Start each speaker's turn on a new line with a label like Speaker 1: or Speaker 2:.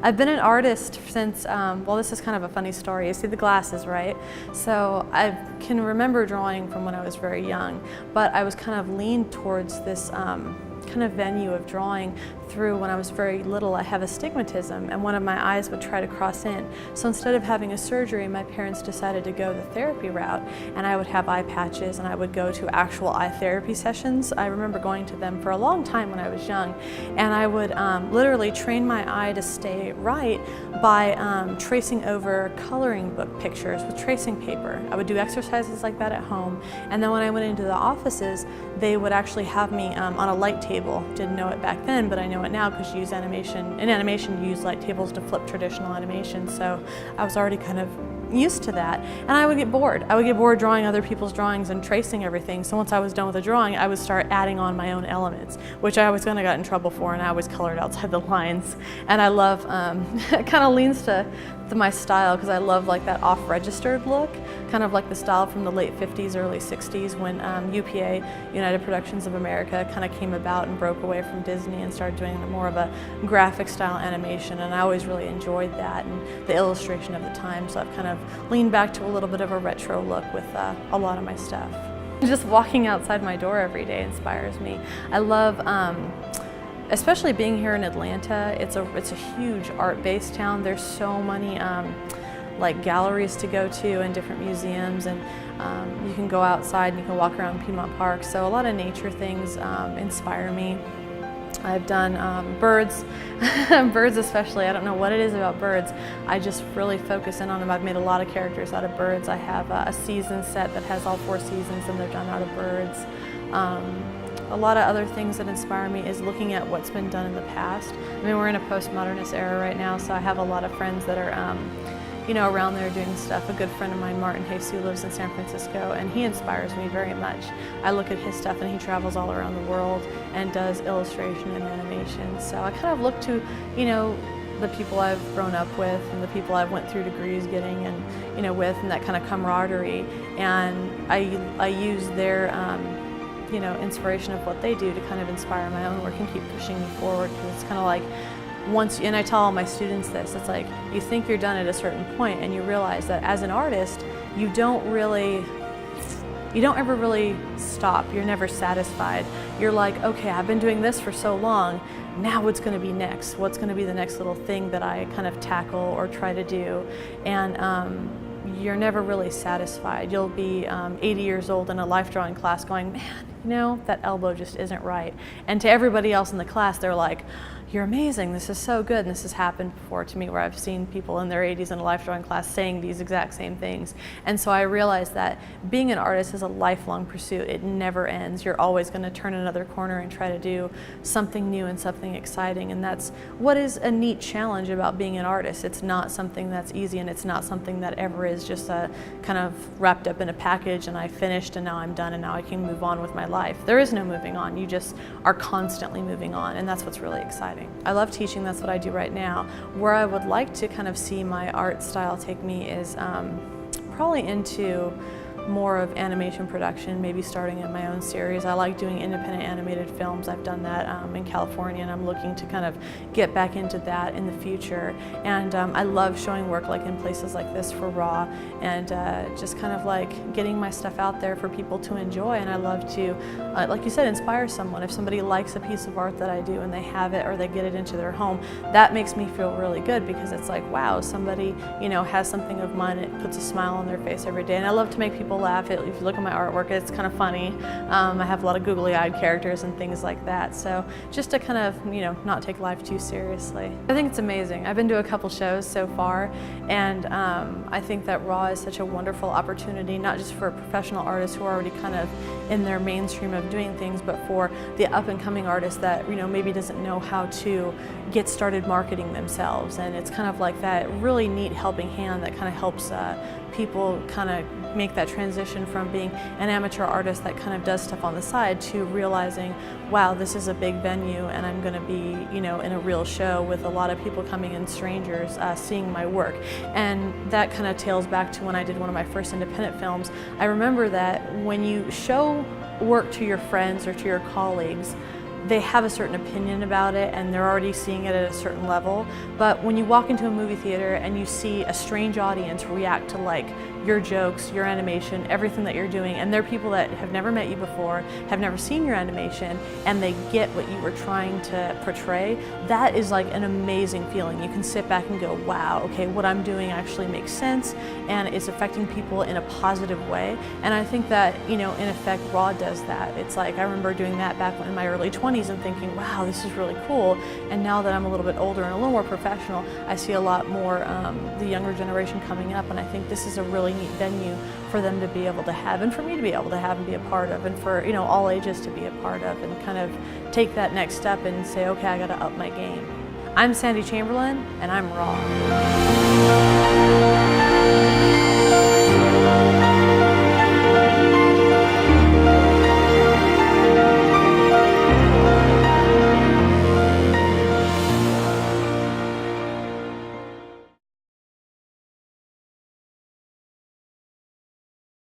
Speaker 1: I've been an artist since, well, this is kind of a funny story. You see the glasses, right? So I can remember drawing from when I was very young, but I was kind of leaned towards this kind of venue of drawing through when I was very little. I have astigmatism and one of my eyes would try to cross in. So instead of having a surgery, my parents decided to go the therapy route, and I would have eye patches and I would go to actual eye therapy sessions. I remember going to them for a long time when I was young, and I would literally train my eye to stay right by tracing over coloring book pictures with tracing paper. I would do exercises like that at home, and then when I went into the offices, they would actually have me on a light table. Didn't know it back then, but I know it now because you use animation. In animation, you use light tables to flip traditional animation, so I was already kind of used to that, and I would get bored. I would get bored drawing other people's drawings and tracing everything, so once I was done with the drawing, I would start adding on my own elements, which I always kind of got in trouble for, and I always colored outside the lines. And I love, it kind of leans to my style because I love like that off-registered look, kind of like the style from the late 50s, early 60s when UPA, United Productions of America, kind of came about and broke away from Disney and started doing more of a graphic style animation, and I always really enjoyed that and the illustration of the time, so I've kind of leaned back to a little bit of a retro look with a lot of my stuff. Just walking outside my door every day inspires me. I love especially being here in Atlanta. It's a huge art-based town. There's so many like galleries to go to and different museums, and you can go outside and you can walk around Piedmont Park. So a lot of nature things inspire me. I've done birds, birds especially. I don't know what it is about birds. I just really focus in on them. I've made a lot of characters out of birds. I have a season set that has all 4 seasons and they're done out of birds. A lot of other things that inspire me is looking at what's been done in the past. I mean, we're in a postmodernist era right now, so I have a lot of friends that are you know, around there doing stuff. A good friend of mine, Martin Hayes, who lives in San Francisco, and he inspires me very much. I look at his stuff and he travels all around the world and does illustration and animation. So I kind of look to, you know, the people I've grown up with and the people I've went through degrees getting and, you know, with, and that kind of camaraderie. And I use their, you know, inspiration of what they do to kind of inspire my own work and keep pushing me forward, because it's kind of like, and I tell all my students this, it's like you think you're done at a certain point and you realize that as an artist, you don't ever really stop. You're never satisfied. You're like, okay, I've been doing this for so long, now what's going to be next? What's going to be the next little thing that I kind of tackle or try to do? And you're never really satisfied. You'll be 80 years old in a life drawing class going, man, you know, that elbow just isn't right. And to everybody else in the class, they're like, you're amazing, this is so good. And this has happened before to me where I've seen people in their 80s in a life drawing class saying these exact same things. And so I realized that being an artist is a lifelong pursuit. It never ends. You're always going to turn another corner and try to do something new and something exciting. And that's what is a neat challenge about being an artist. It's not something that's easy, and it's not something that ever is just a kind of wrapped up in a package and I finished and now I'm done and now I can move on with my life. There is no moving on. You just are constantly moving on, and that's what's really exciting. I love teaching. That's what I do right now. Where I would like to kind of see my art style take me is probably into more of animation production, maybe starting in my own series. I like doing independent animated films. I've done that in California, and I'm looking to kind of get back into that in the future. And I love showing work like in places like this for Raw, and just kind of like getting my stuff out there for people to enjoy. And I love to, like you said, inspire someone. If somebody likes a piece of art that I do and they have it or they get it into their home, that makes me feel really good, because it's like, wow, somebody, you know, has something of mine. It puts a smile on their face every day. And I love to make people laugh. If you look at my artwork, it's kind of funny. I have a lot of googly-eyed characters and things like that. So just to kind of, you know, not take life too seriously. I think it's amazing. I've been to a couple shows so far, and I think that Raw is such a wonderful opportunity, not just for professional artists who are already kind of in their mainstream of doing things, but for the up-and-coming artist that, you know, maybe doesn't know how to get started marketing themselves. And it's kind of like that really neat helping hand that kind of helps people kind of make that transition from being an amateur artist that kind of does stuff on the side to realizing, wow, this is a big venue and I'm going to be, you know, in a real show with a lot of people coming in, strangers seeing my work. And that kind of tails back to when I did one of my first independent films. I remember that when you show work to your friends or to your colleagues, they have a certain opinion about it and they're already seeing it at a certain level. But when you walk into a movie theater and you see a strange audience react to like your jokes, your animation, everything that you're doing, and they're people that have never met you before, have never seen your animation, and they get what you were trying to portray, that is like an amazing feeling. You can sit back and go, wow, okay, what I'm doing actually makes sense and it's affecting people in a positive way. And I think that, you know, in effect, Raw does that. It's like, I remember doing that back in my early 20s and thinking, wow, this is really cool. And now that I'm a little bit older and a little more professional, I see a lot more the younger generation coming up, and I think this is a really neat venue for them to be able to have, and for me to be able to have and be a part of, and for, you know, all ages to be a part of, and kind of take that next step and say, okay, I gotta up my game. I'm Sandee Chamberlain, and I'm Raw.